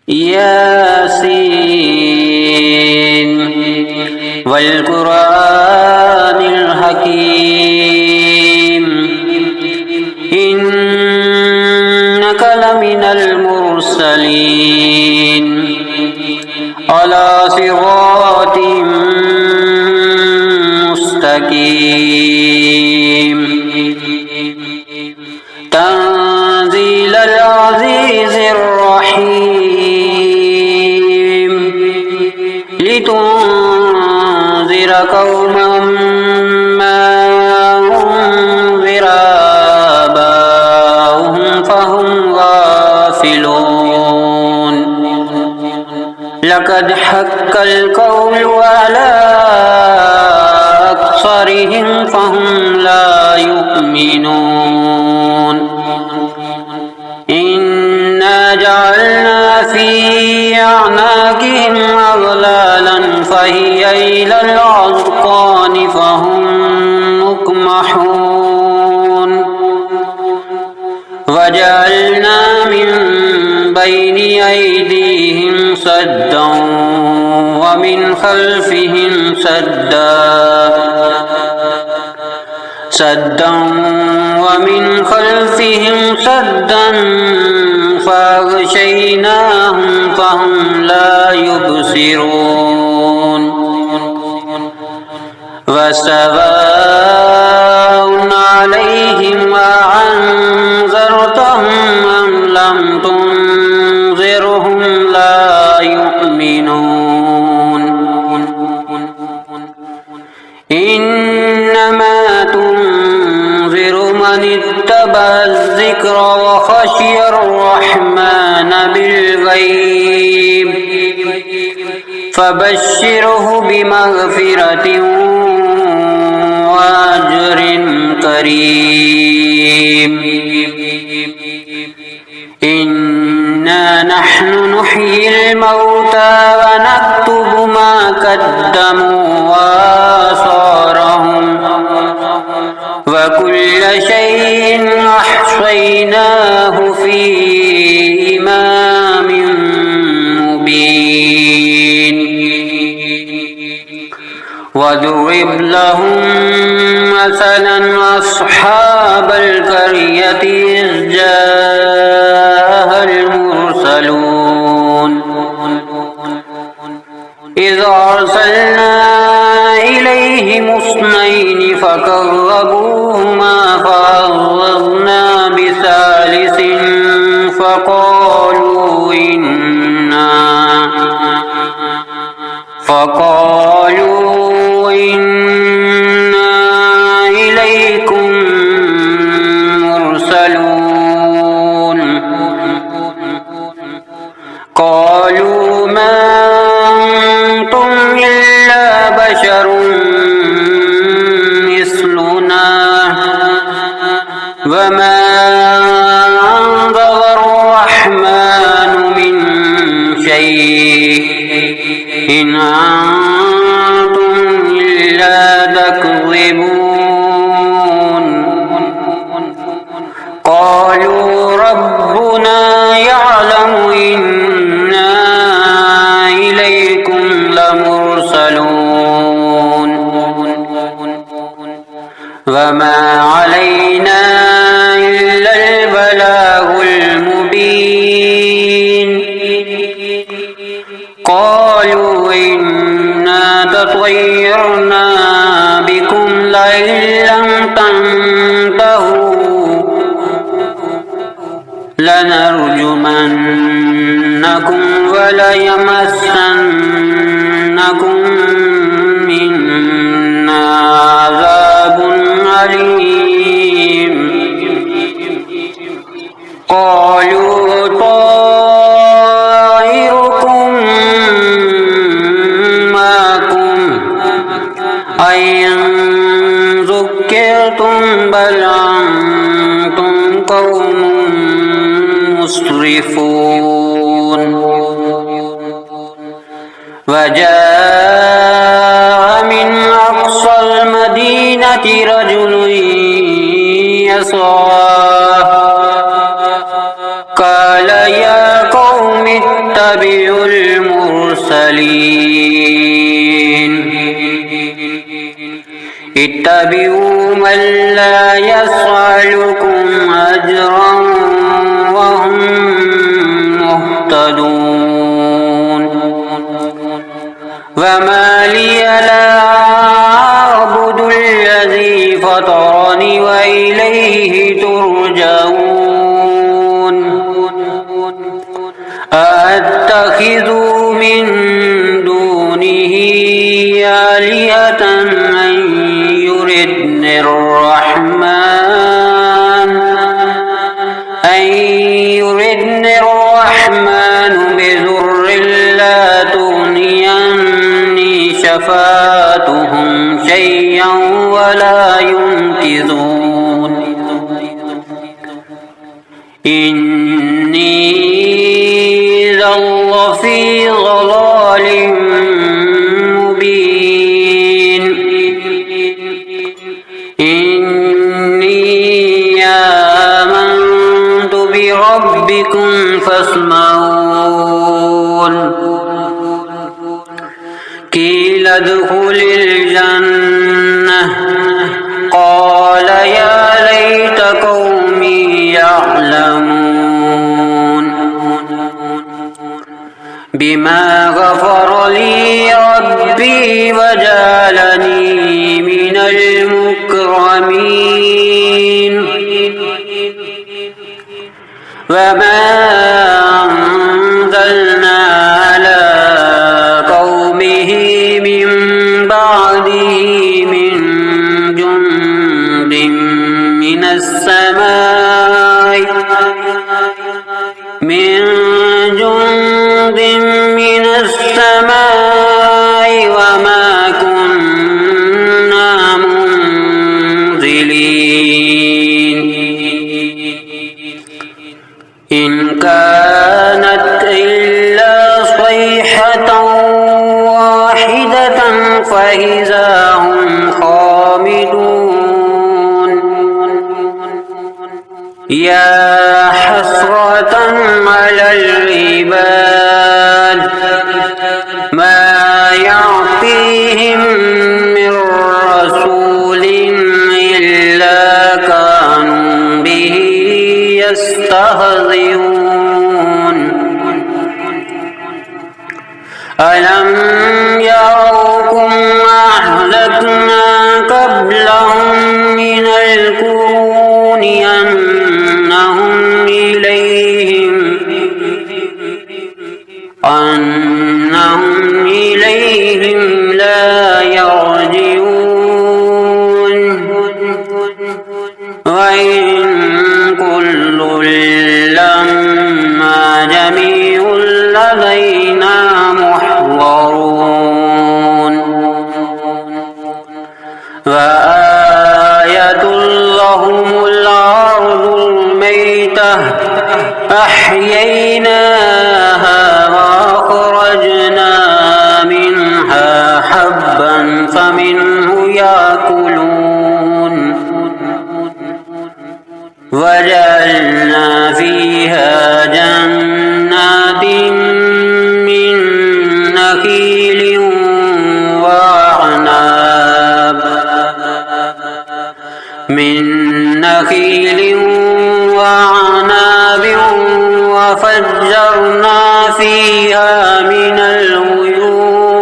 ياسين والقرآن الحكيم إنك لمن المرسلين على صراط مستقيم تنزيل العزيز الرحيم لتنذر قوما ما أنذر آباؤهم فهم غافلون لقد حق القول على أكثرهم فهم لا يؤمنون إنا جعلنا في أعناقهم أغلالا فهي إلى الأذقان فهم مقمحون وجعلنا من بين أيديهم سدا ومن خلفهم سدا فأغشيناهم فهم لا يبصرون وسواء عليهم أأنذرتهم أم لم تنذرهم لا يؤمنون إنما تنذر من اتبع الذكر وخشي الرحمن بالغيب فبشره بمغفرة وأجر كريم إنا نحن نحيي الموتى ونكتب ما قدموا وآثارهم وكل شيء أحصيناه في إمام مبين واضرب لهم مثلا أصحاب القرية إذ جاءها المرسلون إذ أرسلنا إليهم اثنين فكذبوهما فعززنا بثالث فقالوا إنا إليكم مرسلون قالوا ما أنتم إلا بشر مثلنا وما أنزل الرحمن من شيء إن أنتم إلا تكذبون قالوا ربنا يعلم إنا إليكم لمرسلون وما علينا إلا البلاغ المبين قالوا إنا تطيرنا بكم لئن لم تنتهوا لنرجمنكم وليمسنكم منا عذاب أليم قالوا طائركم معكم أئن ذكرتم بل أنتم قوم مسرفون وجاء من أقصى المدينة رجل يسعى قال يا قوم اتبعون اتبعوا من لا يسألكم أجرا وهم مهتدون وما لي لا أعبد الذي فطرني وإليه ترجعون أأتخذ من دونه آلهة أن يردني الرحمن بضر لا تغني عني شفاعتهم شيئا ولا ينقذون إني إذا لفي ضلال مبين إني آمنت بربكم فاسمعون قيل ادخل الجنة قال يا ليت قومي يعلمون بما غفر لي ربي وجعلني من المكرمين وما أنزلنا على قومه من بعده من جند من السماء وما كنا منزلين إن كانت إلا صيحة واحدة فإذا هم خامدون يا حسرة على العباد ما يعطيهم من رسول إلا كانوا به يستهزئون ألم يروا أهلكنا قبلهم من القرون أنهم إليهم لا يرجعون وإن كل لما جميع لدينا محضرون وآية لهم الأرض الميتة أحييناها وأخرجنا منها حبا فمنه يأكلون وجعلنا فيها جنات من نخيل وعناب وفجرنا فيها من العيون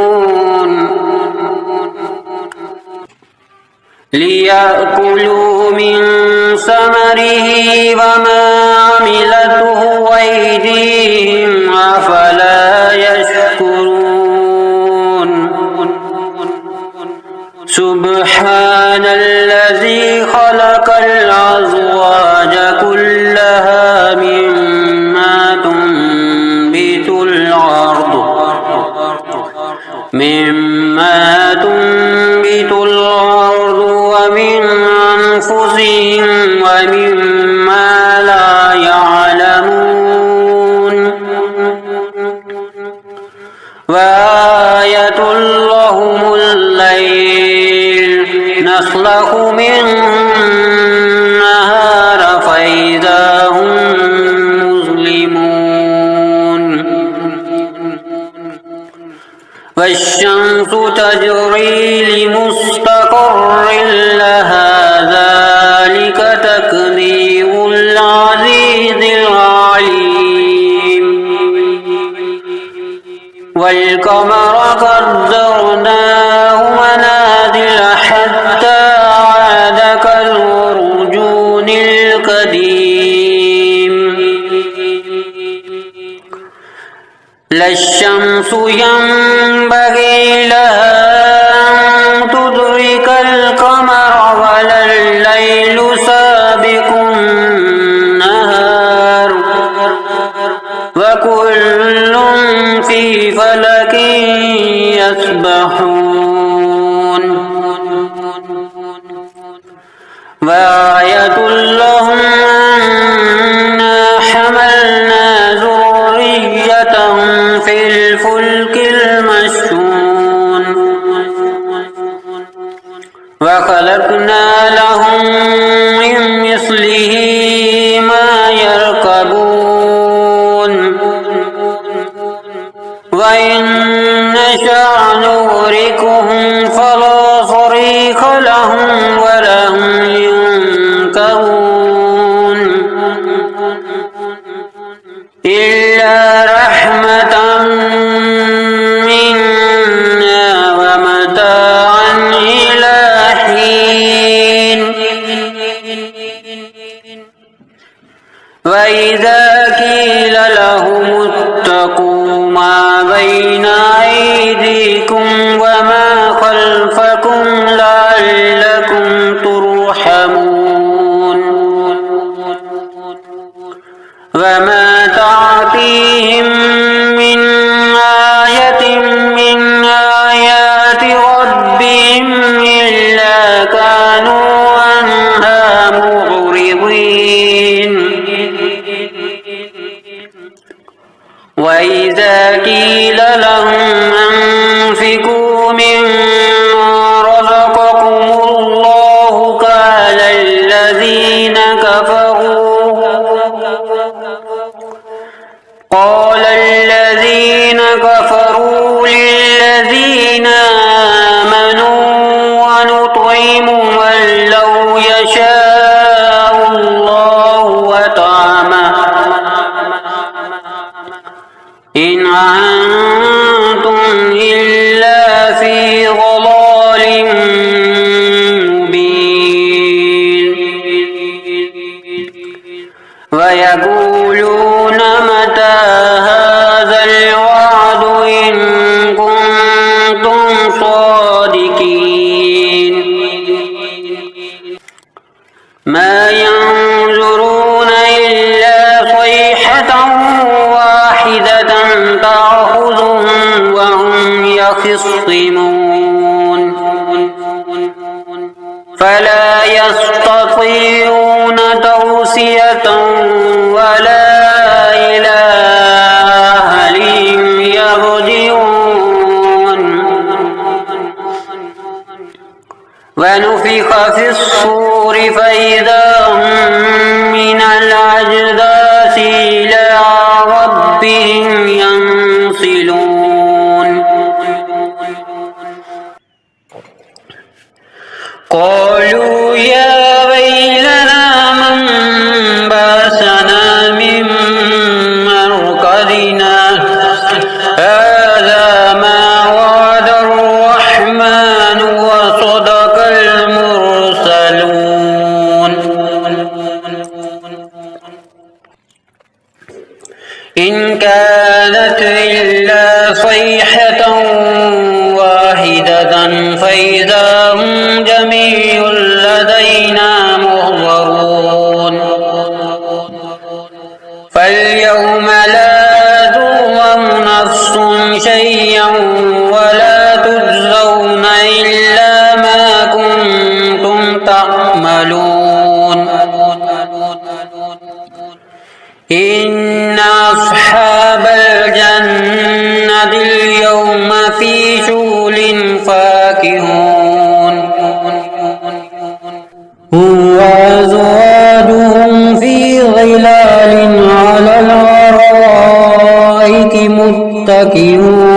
ليأكلوا من ثمره وما عملته أيديهم أفلا يشكرون سبحان الذي خلق الأزواج كلها مما تنبت الأرض ومن أنفسهم ومما لا يعلمون وآية لهم الليل نسلخ منه النهار فإذا هم مظلمون والشمس تجري لمستقر لها ذلك تقدير العزيز العليم والقمر قدرناه منازل حتى عاد كالعرجون القديم لا الشمس ينبغي لها أن تدرك القمر ولا الليل سابق النهار وكل في فلك يسبحون وآية لهم أنا حملنا ذريتهم في الفلك المشحون وخلقنا لهم من مثله ما يركبون وإن نشأ نغرقهم فلا صريخ لهم ولا هم ينكرون إلا رحمة منا ومتاعا إلى حين وإذا قيل لهم اتقوا ما بين أيديكم وما خلفكم لعلكم ترحمون وما تعطيهم من آية من آيات ربهم إلا كانوا عنها معرضين وإذا قيل لهم أنفقوا مما رزقكم الله قال الذين كفروا للذين آمنوا ونطعم من لو يشاء الله أطعمه إن أنتم إلا في ضلال مبين ويقولون متى هذا الوعد إن كنتم صادقين ما ينظرون إلا صيحة واحدة تأخذهم وهم يخصمون فلا يستطيعون توصية ولا إلى أهلهم يرجعون ونفخ في الصور فإذا هم من الأجداث إلى ربهم ينسلون قالوا يا ويلنا من بعثنا من مرقدنا هذا ما وعد الرحمن وصدق المرسلون إن كانت إلا صيحة واحدة فإذا هم جميع لدينا محضرون فاليوم لا تظلم نفس شيئا ولا تجزون إلا ما كنتم تعملون إن أصحاب الجنة اليوم في شغل فاكهون وأزواجهم في ظلال على الأرائك متكئون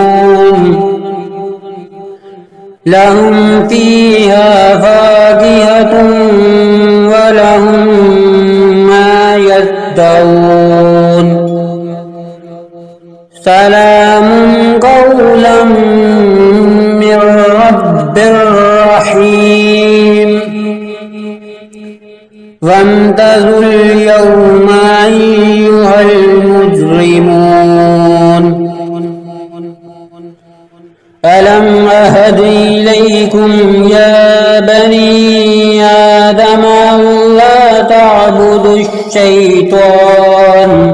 لهم فيها فاكهة فاكهة ولهم ما يدعون سلام قولا من رب رحيم وامتازوا اليوم أيها المجرمون ألم أهد إليكم يا بني آدم ألا تعبدوا الشيطان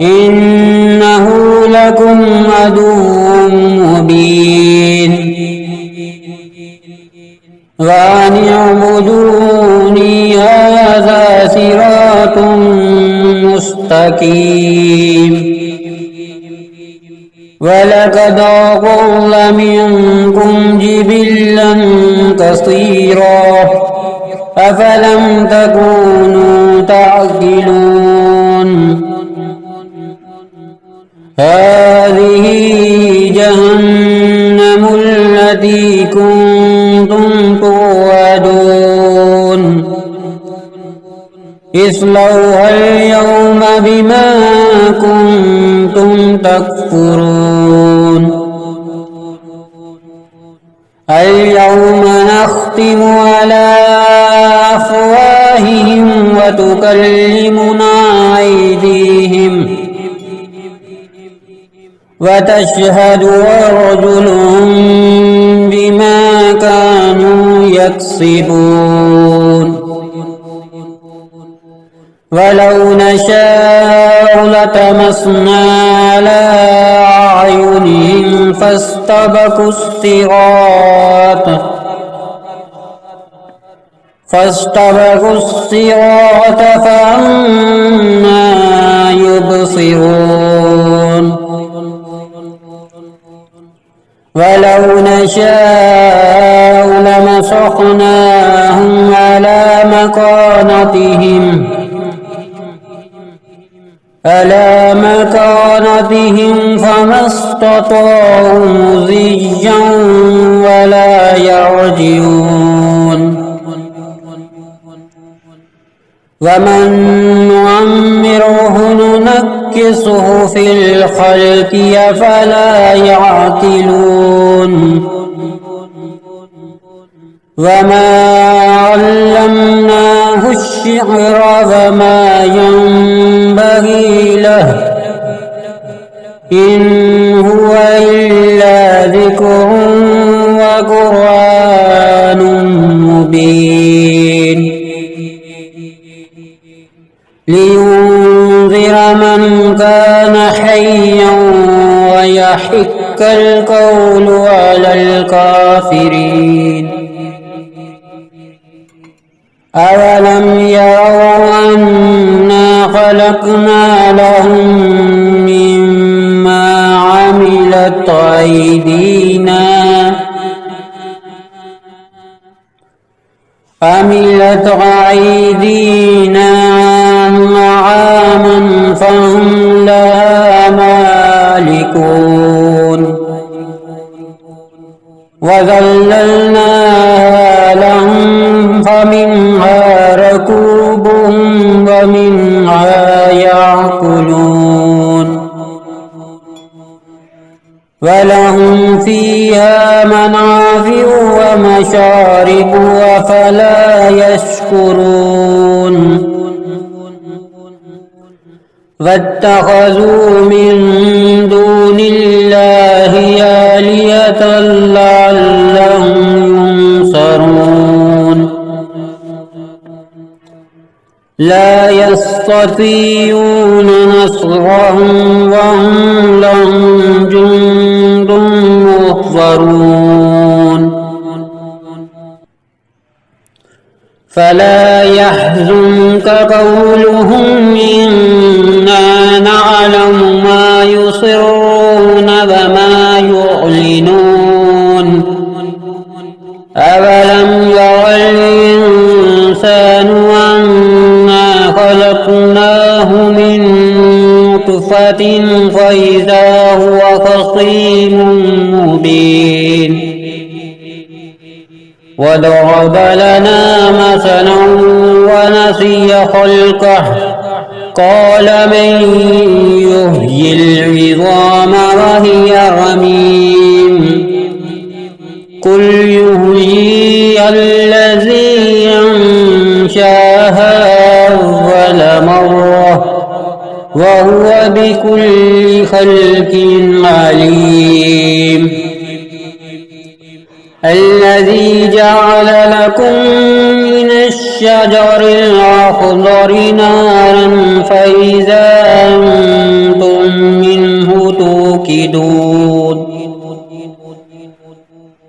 إنه لكم عدو مبين وأن اعبدوني هذا صراط مستقيم ولقد أضل منكم جبلا كثيرا أفلم تكونوا تعقلون هذه جهنم التي كنتم توعدون اصلوها اليوم بما كنتم تكفرون اليوم نختم على أفواههم وتكلمنا أيديهم وتشهد أرجلهم بما كانوا يكسبون ولو نشاء لطمسنا على أعينهم فاستبقوا الصراط فأنى يبصرون ولو نشاء لمسخناهم على مكانتهم فما استطاعوا مضيا ولا يرجعون ومن نعمره ننكسه في الخلق أفلا يعقلون وما علمناه الشعر وما ينبغي له إن هو إلا ذكر وقرآن مبين لينذر من كان حيا ويحق القول على الكافرين أولم يروا أنا خلقنا لهم مما عملت أيدينا أنعاما فهم لها مالكون وذللناها لهم فمنها ركوبهم ومنها يأكلون ولهم فيها منافع ومشارب أفلا يشكرون واتخذوا من دون الله آلهة لعلهم ينصرون لا يستطيعون نصرهم وهم لهم جند محضرون فلا يحزنك قولهم إنا نعلم ما يسرون وما يعلنون أولم ير الإنسان أنا خلقناه من نطفة فإذا هو خصيم مبين وضرب لنا مثلا ونسي خلقه قال من يحيي العظام وهي رميم قل يحييها الذي أنشاها أول مرة وهو بكل خلق عليم الذي جعل لكم من الشجر الأخضر نارا فإذا أنتم منه توقدون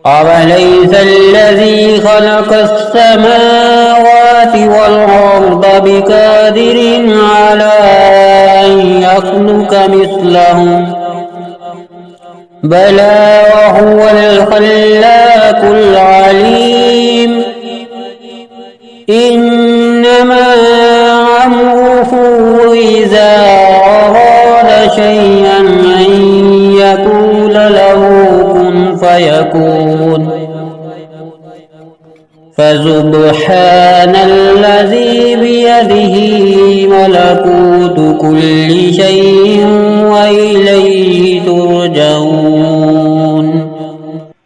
أوليس الذي خلق السماوات والأرض بقادر على أن يخلق مثلهم بلى وهو الخلاق العليم إنما أمره إذا أراد شيئا أن يقول له كن فيكون فسبحان الذي بيده ملكوت كل